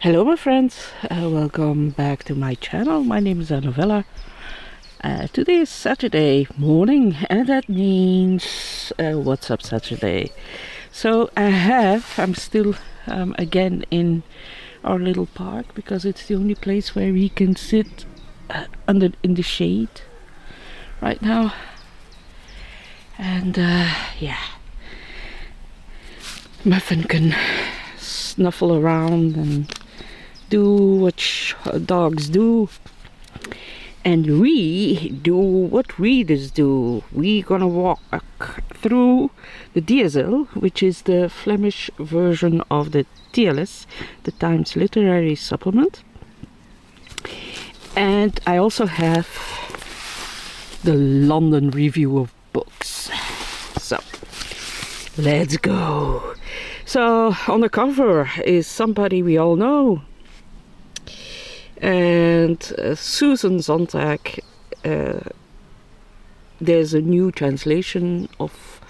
Hello my friends, welcome back to my channel. My name is Novella. Today is Saturday morning and that means What's Up Saturday. So I'm still again in our little park because it's the only place where we can sit in the shade right now. And yeah, Muffin can snuffle around and do what dogs do, and we do what readers do. We're gonna walk through the DSL, which is the Flemish version of the TLS, the Times Literary Supplement, and I also have the London Review of Books. So let's go. So on the cover is somebody we all know, and Susan Sontag. There's a new translation of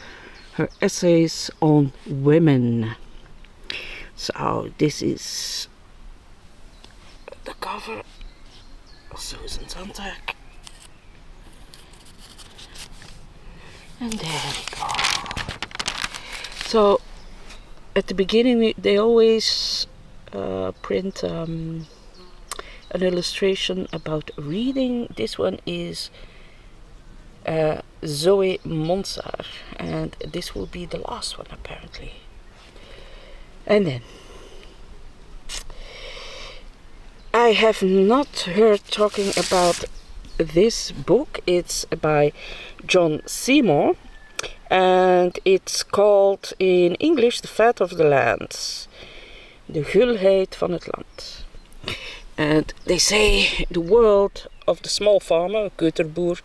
her essays on women. So this is the cover of Susan Sontag, and there we go. So at the beginning they always print an illustration about reading. This one is Zoe Monsar, and this will be the last one apparently. And then I have not heard talking about this book. It's by John Seymour, and it's called in English The Fat of the Land, De Gulheid van het Land. And they say the world of the small farmer, Keuterboer,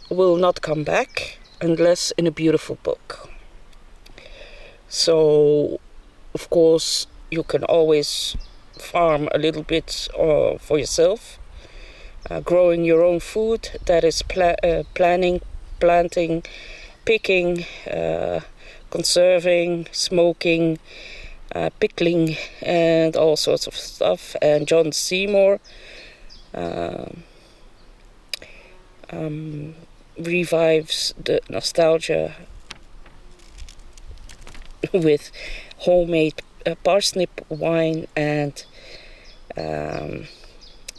will not come back unless in a beautiful book. So, of course, you can always farm a little bit for yourself, growing your own food. That is planting, picking, conserving, smoking, pickling, and all sorts of stuff. And John Seymour revives the nostalgia with homemade parsnip wine and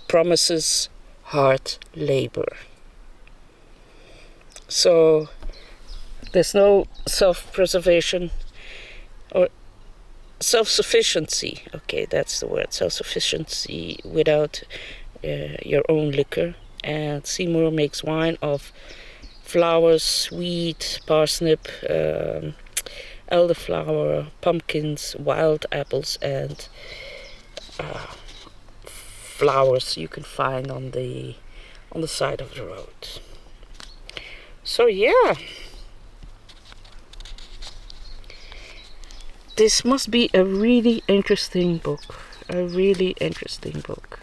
promises hard labor. So there's no self-preservation or self-sufficiency. Okay, that's the word, self-sufficiency without your own liquor. And Seymour makes wine of flowers, wheat, parsnip, elderflower, pumpkins, wild apples, and flowers you can find on the side of the road. So yeah, this must be a really interesting book. A really interesting book.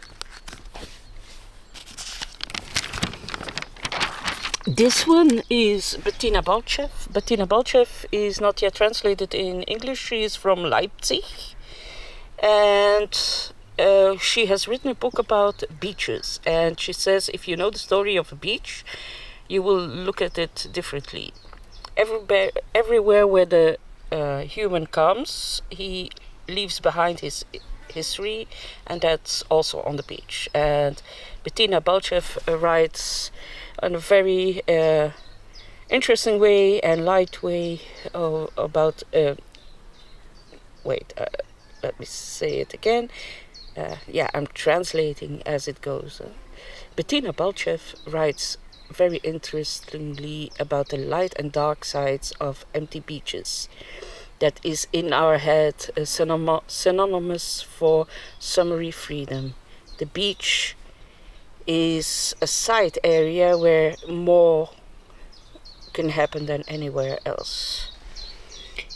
This one is Bettina Balchev. Bettina Balchev is not yet translated in English. She is from Leipzig, and she has written a book about beaches. And she says if you know the story of a beach, you will look at it differently. Everywhere where the human comes, he leaves behind his history, and that's also on the beach. And Bettina Balchev writes in a very interesting way and light way about let me say it again. I'm translating as it goes. Bettina Balchev writes very interestingly about the light and dark sides of empty beaches. That is in our head synonymous for summary freedom. The beach is a side area where more can happen than anywhere else.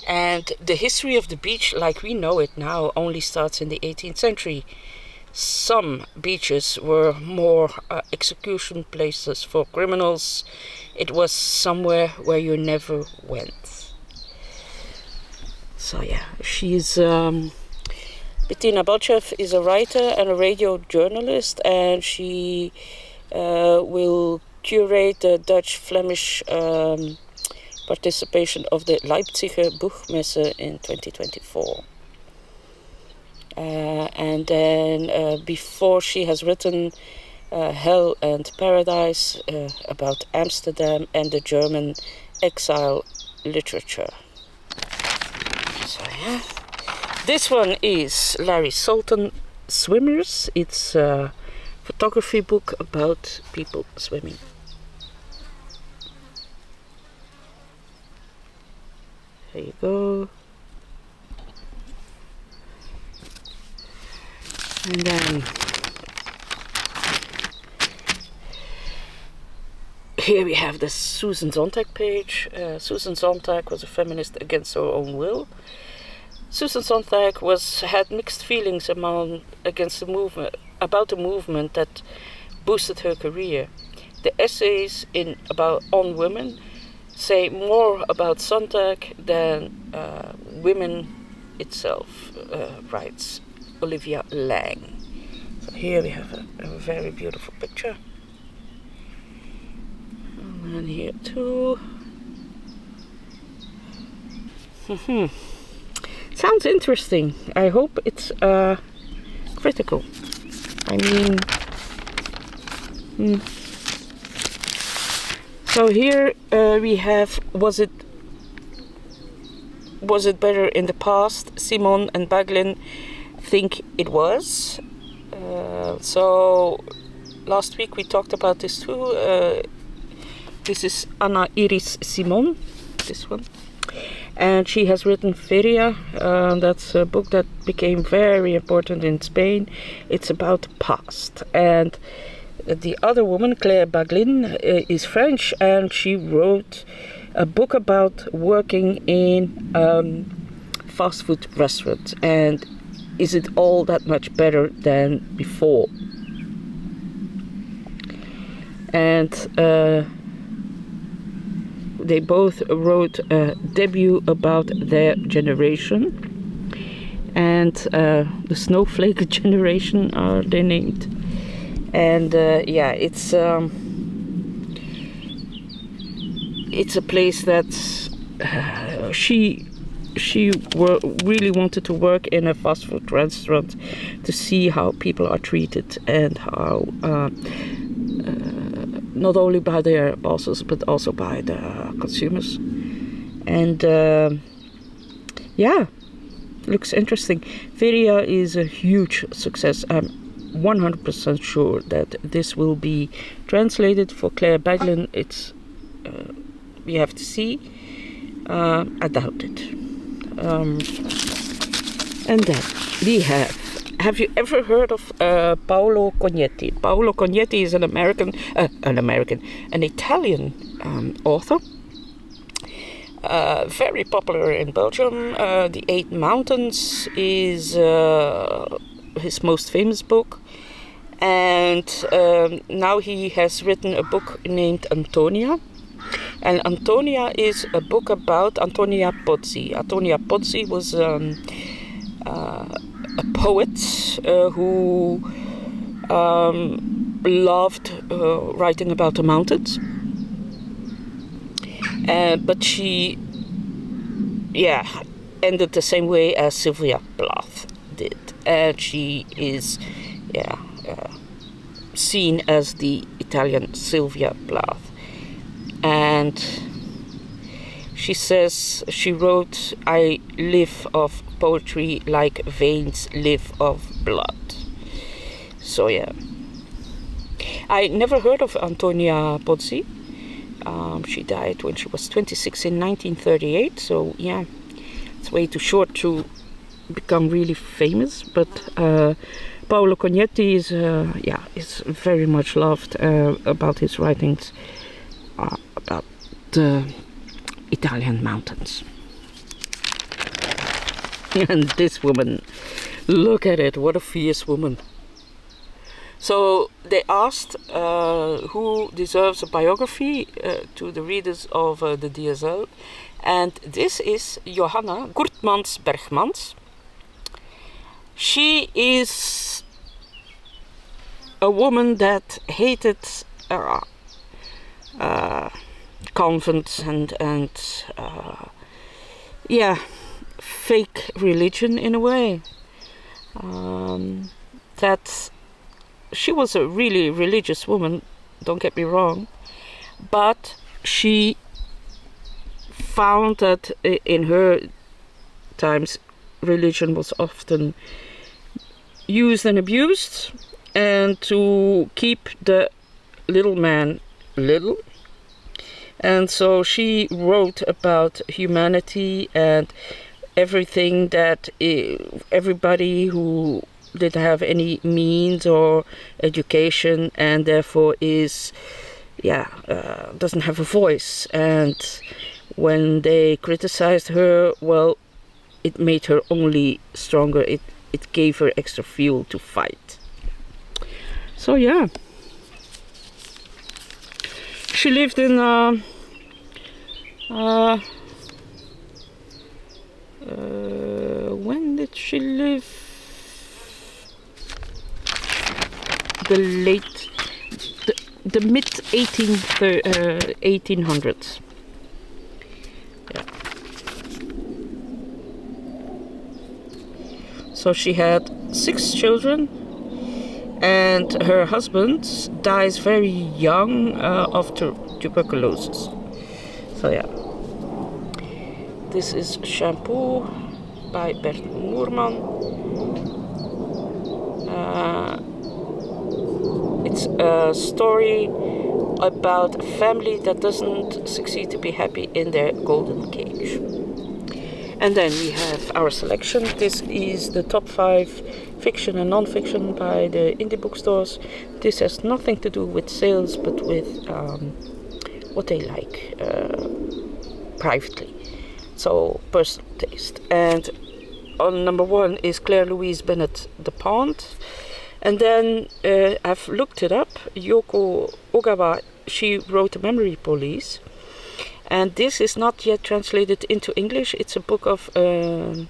And the history of the beach, like we know it now, only starts in the 18th century. Some beaches were more execution places for criminals. It was somewhere where you never went. So yeah, she's Bettina Balchev is a writer and a radio journalist, and she will curate the Dutch-Flemish participation of the Leipziger Buchmesse in 2024. And then before, she has written Hell and Paradise about Amsterdam and the German exile literature. So yeah, this one is Larry Sultan, Swimmers. It's a photography book about people swimming. There you go. And then here we have the Susan Sontag page. Susan Sontag was a feminist against her own will. Susan Sontag had mixed feelings against the movement, about the movement that boosted her career. The essays on women say more about Sontag than women itself, writes Olivia Lang. So here we have a very beautiful picture. And here too. Sounds interesting. I hope it's critical. I mean, so here we have was it better in the past? Simon and Baglin think it was. So last week we talked about this too. This is Anna Iris Simon, this one. And she has written Feria. That's a book that became very important in Spain. It's about the past. And the other woman, Claire Baglin, is French, and she wrote a book about working in fast food restaurants. And is it all that much better than before? And they both wrote a debut about their generation, and the snowflake generation are they named. And yeah, it's a place that she really wanted to work in a fast food restaurant to see how people are treated and how not only by their bosses but also by the consumers. And yeah, looks interesting. Feria is a huge success. I'm 100% sure that this will be translated. For Claire Baglin, it's we have to see. I doubt it. And then we have you ever heard of Paolo Cognetti? Paolo Cognetti is an Italian author. Very popular in Belgium. The Eight Mountains is his most famous book. And now he has written a book named Antonia. And Antonia is a book about Antonia Pozzi. Antonia Pozzi was a poet who loved writing about the mountains. But she, ended the same way as Sylvia Plath did. And she is, seen as the Italian Sylvia Plath. And she says, she wrote, "I live of poetry like veins live of blood." So yeah. I never heard of Antonia Pozzi. She died when she was 26 in 1938. So yeah, it's way too short to become really famous. But Paolo Cognetti is very much loved about his writings. About the Italian mountains. And this woman, look at it, what a fierce woman. So they asked who deserves a biography to the readers of the DSL, and this is Johanna Gurtmans Bergmans. She is a woman that hated convents and fake religion in a way. That she was a really religious woman, don't get me wrong, but she found that in her times religion was often used and abused, and to keep the little man little. And so she wrote about humanity and everything that everybody who didn't have any means or education and therefore doesn't have a voice. And when they criticized her, well, it made her only stronger. It gave her extra fuel to fight. So yeah, she lived in when did she live? The mid 1800s. Yeah. So she had 6 children, and her husband dies very young of tuberculosis. So yeah. This is Shampoo by Bert Moerman. It's a story about a family that doesn't succeed to be happy in their golden cage. And then we have our selection. This is the top 5 fiction and non-fiction by the indie bookstores. This has nothing to do with sales, but with what they like privately. So personal taste. And on number 1 is Claire Louise Bennett De Pont. And then I've looked it up. Yoko Ogawa, she wrote Memory Police. And this is not yet translated into English. It's a book of that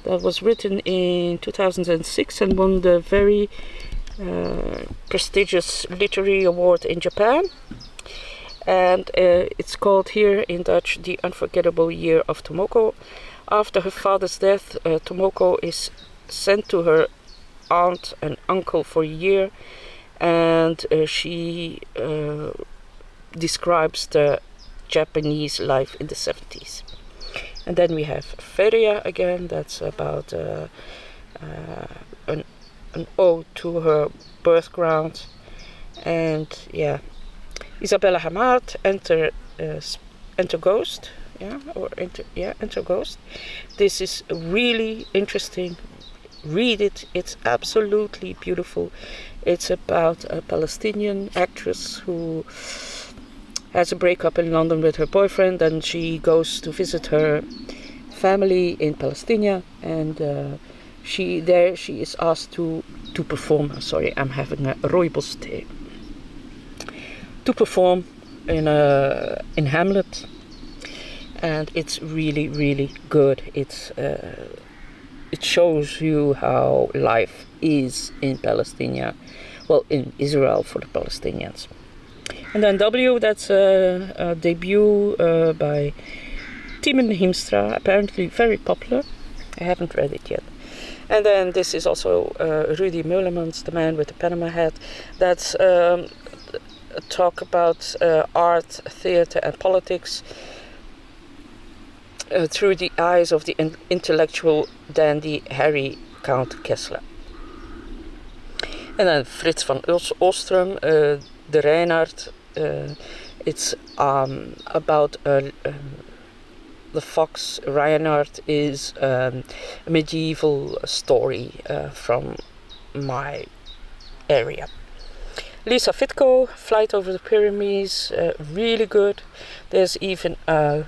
was written in 2006 and won the very prestigious literary award in Japan. And it's called here in Dutch The Unforgettable Year of Tomoko. After her father's death, Tomoko is sent to her aunt and uncle for a year, and she describes the Japanese life in the 70s. And then we have Feria again. That's about an ode to her birth ground. And yeah, Isabella Hamad, Enter Ghost. Enter Ghost. This is really interesting. Read it. It's absolutely beautiful. It's about a Palestinian actress who has a breakup in London with her boyfriend, and she goes to visit her family in Palestine, and she is asked to perform. Sorry, I'm having a rooibos thee. To perform in Hamlet, and it's really, really good. It shows you how life is in Palestine, well, in Israel for the Palestinians. And then W, that's a debut by Timon Hiemstra, apparently very popular. I haven't read it yet. And then this is also Rudy Meulemans, The Man with the Panama Hat. That's a talk about art, theater and politics through the eyes of the intellectual dandy Harry Count Kessler. And then Frits van Ostrom, De Reinhard. It's about the fox. Reinhard is a medieval story from my area. Lisa Fitko, Flight Over the Pyramids, really good. There's even I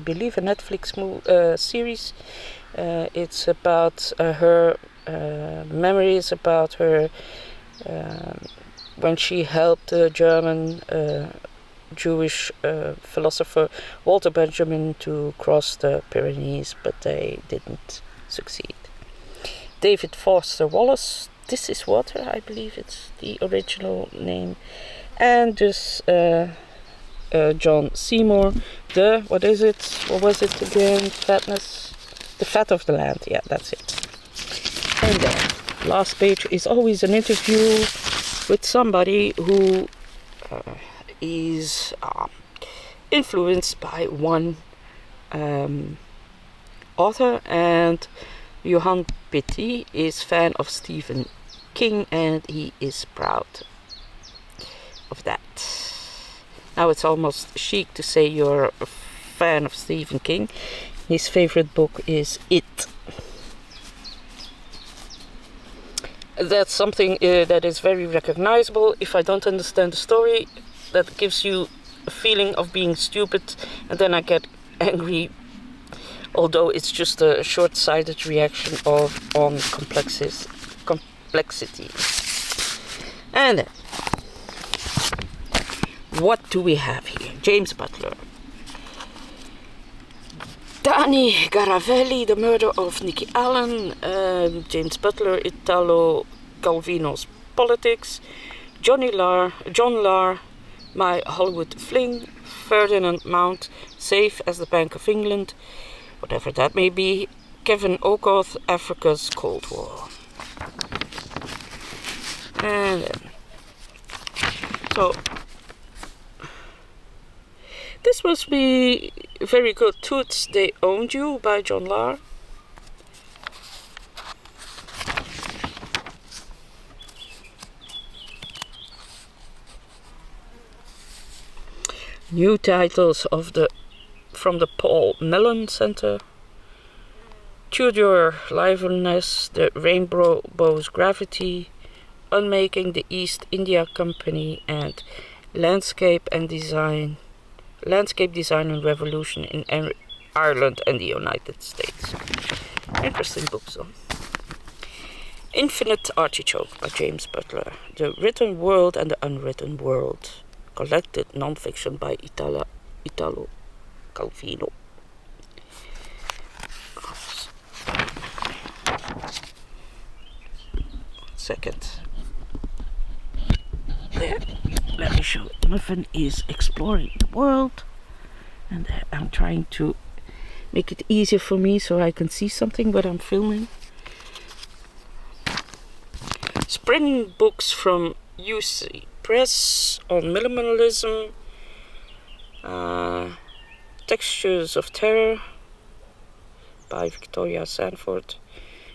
believe a Netflix series. It's about her memories about her when she helped the German Jewish philosopher Walter Benjamin to cross the Pyrenees, but they didn't succeed. David Foster Wallace. This is Water, I believe it's the original name. And this John Seymour, what is it? What was it again? Fatness? The Fat of the Land. Yeah, that's it. And then, last page is always an interview with somebody who is influenced by one author, and Johan Petit is fan of Stephen King, and he is proud of that. Now it's almost chic to say you're a fan of Stephen King. His favorite book is It. That's something that is very recognizable. If I don't understand the story, that gives you a feeling of being stupid, and then I get angry, although it's just a short-sighted reaction on complexity. And then, what do we have here? James Butler. Dani Garavelli, The Murder of Nicky Allen, James Butler, Italo Calvino's Politics, John Lahr, My Hollywood Fling, Ferdinand Mount, Safe as the Bank of England, whatever that may be, Kevin Okoth, Africa's Cold War. And then, so this must be very good. Toots, They Owned You by John Lahr. New titles from the Paul Mellon Center. Tudor Liveliness, The Rainbow's Gravity, Unmaking the East India Company, and Landscape Design and Revolution in Ireland and the United States. Interesting books, though. Infinite Artichoke by James Butler. The Written World and the Unwritten World. Collected non-fiction by Italo Calvino. Second. There. Let me show it. Muffin is exploring the world, and I'm trying to make it easier for me so I can see something when I'm filming. Spring books from UC Press on minimalism, Textures of Terror by Victoria Sanford,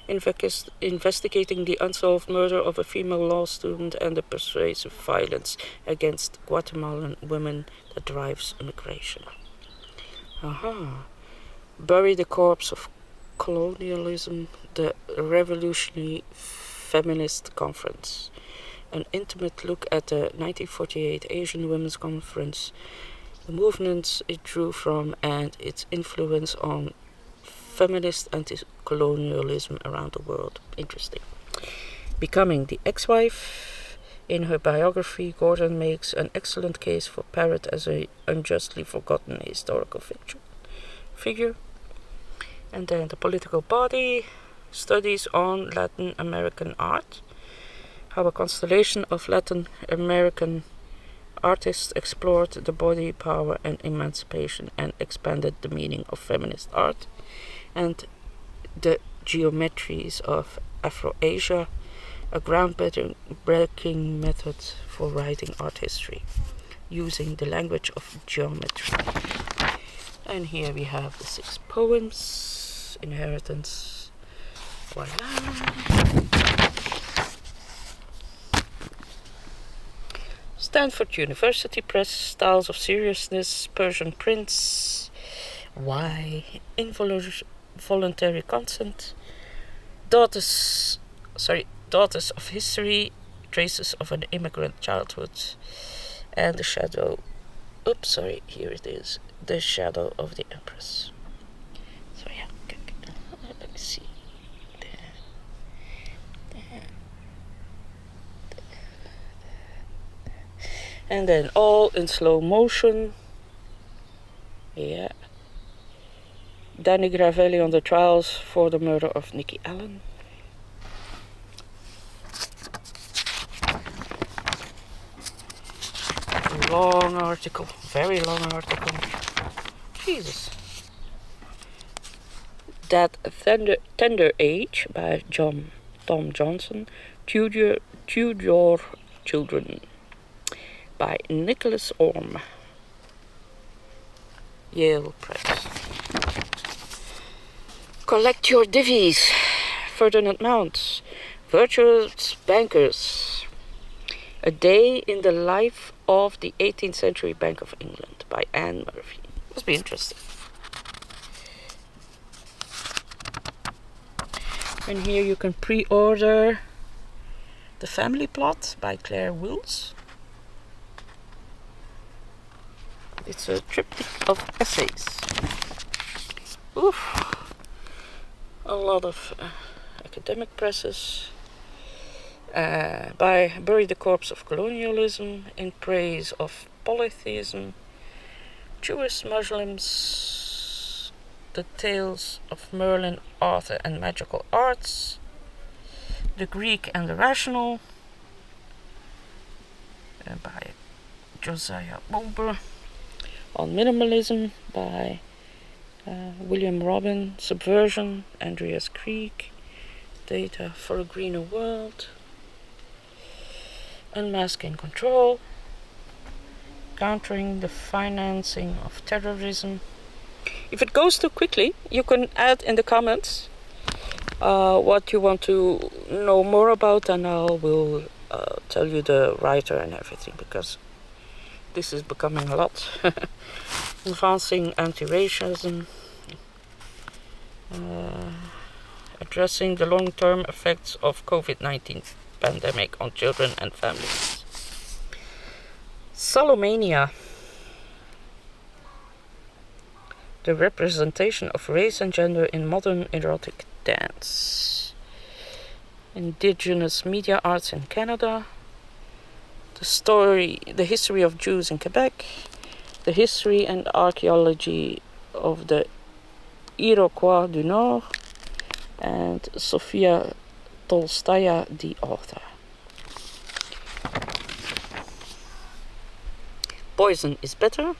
investigating the unsolved murder of a female law student and the pervasive violence against Guatemalan women that drives immigration. Bury the Corpse of Colonialism, the Revolutionary Feminist Conference. An intimate look at the 1948 Asian Women's Conference, the movements it drew from, and its influence on feminist anti-colonialism around the world. Interesting. Becoming the Ex-Wife. In her biography, Gordon makes an excellent case for Parrott as an unjustly forgotten historical figure. And then The Political Body, studies on Latin American art. How a constellation of Latin American artists explored the body, power, and emancipation, and expanded the meaning of feminist art. And The Geometries of Afro-Asia, a groundbreaking method for writing art history, using the language of geometry. And here we have the 6 poems, Inheritance, voila. Stanford University Press, Styles of Seriousness, Persian Prince, Why, Involuntary Consent, Daughters of History, Traces of an Immigrant Childhood, and The Shadow of the Empress. So yeah, let me see. And then all in slow motion. Yeah. Dani Garavelli on the trials for the murder of Nicky Allen. long article, very long article. Jesus. That Tender Age by Tom Johnson, Tudor Children by Nicholas Orme, Yale Press. Collect your divvies, Ferdinand Mount, Virtuous Bankers, A Day in the Life of the 18th Century Bank of England by Anne Murphy. Must be interesting. And here you can pre-order The Family Plot by Claire Wills. It's a triptych of essays. Oof. A lot of academic presses. By Bury the Corpse of Colonialism, In Praise of Polytheism, Jewish Muslims, The Tales of Merlin, Arthur and Magical Arts, The Greek and the Rational, by Josiah Wilbur, On Minimalism by William Robin, Subversion, Andreas Krieg, Data for a Greener World, Unmasking Control, Countering the Financing of Terrorism. If it goes too quickly, you can add in the comments what you want to know more about, and I will tell you the writer and everything, because this is becoming a lot. Advancing Anti-Racism, Addressing the Long-Term Effects of COVID-19 Pandemic on Children and Families. Salomania, The Representation of Race and Gender in Modern Erotic Dance. Indigenous Media Arts in Canada. The History of Jews in Quebec. The History and Archaeology of the Iroquois du Nord. And Sofia Tolstaya, the author. Poison is Better,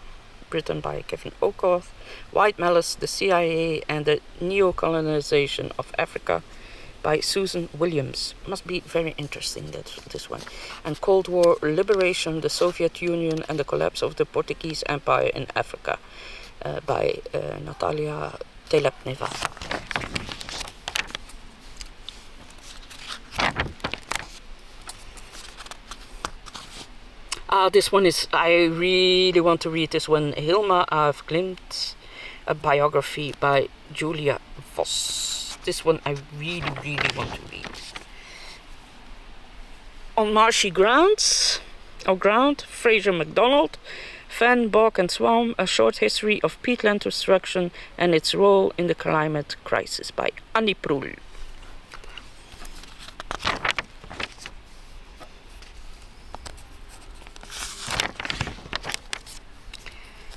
written by Kevin Okoth. White Malice, the CIA and the Neocolonization of Africa by Susan Williams. Must be very interesting, this one. And Cold War Liberation, the Soviet Union and the Collapse of the Portuguese Empire in Africa by Natalia Telepneva. This one is, I really want to read this one. Hilma af Klint, a biography by Julia Vos. This one I really, really want to read. On Marshy Ground, Fraser MacDonald, Van Bog and Swam, A Short History of Peatland Destruction and Its Role in the Climate Crisis by Annie Proul.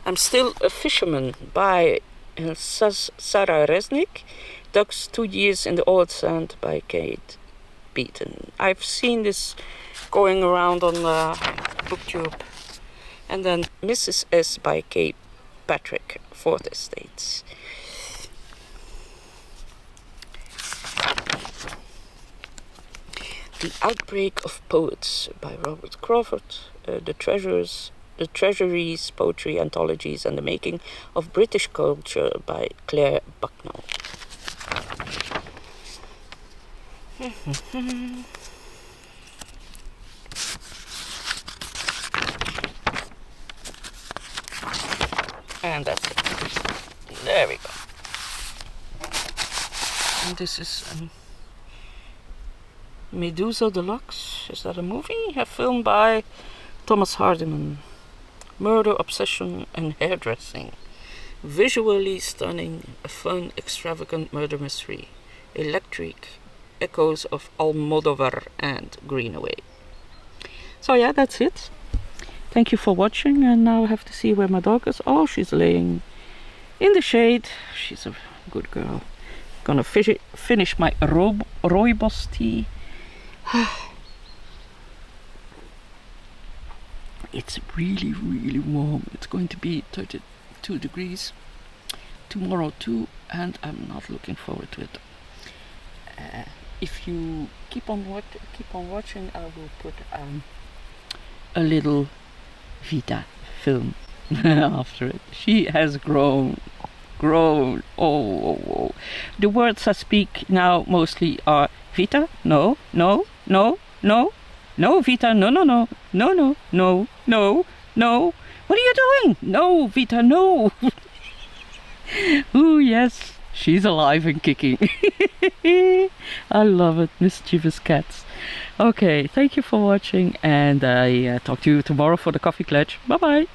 I'm Still a Fisherman by Sarah Resnick. Ducks 2 Years in the Old Sand by Kate Beaton. I've seen this going around on BookTube. And then Mrs. S by Kay Patrick, Fourth Estates. The Outbreak of Poets by Robert Crawford. The Treasury's Poetry Anthologies and the Making of British Culture by Claire Bucknell. And that's it. There we go. And this is Medusa Deluxe. Is that a movie? A film by Thomas Hardiman. Murder, Obsession and Hairdressing. Visually stunning, a fun, extravagant murder mystery. Electric echoes of Almodovar and Greenaway. So yeah, that's it. Thank you for watching, and now I have to see where my dog is. Oh, she's laying in the shade. She's a good girl. Gonna finish my rooibos tea. It's really, really warm. It's going to be 32 degrees tomorrow too, and I'm not looking forward to it. If you keep on watching, I will put a little Vita film after it. She has grown. Oh. The words I speak now mostly are Vita, no, Vita, no. What are you doing? No, Vita, no. Oh yes, she's alive and kicking. I love it, mischievous cats. Okay, thank you for watching, and I talk to you tomorrow for the coffee clutch. Bye bye.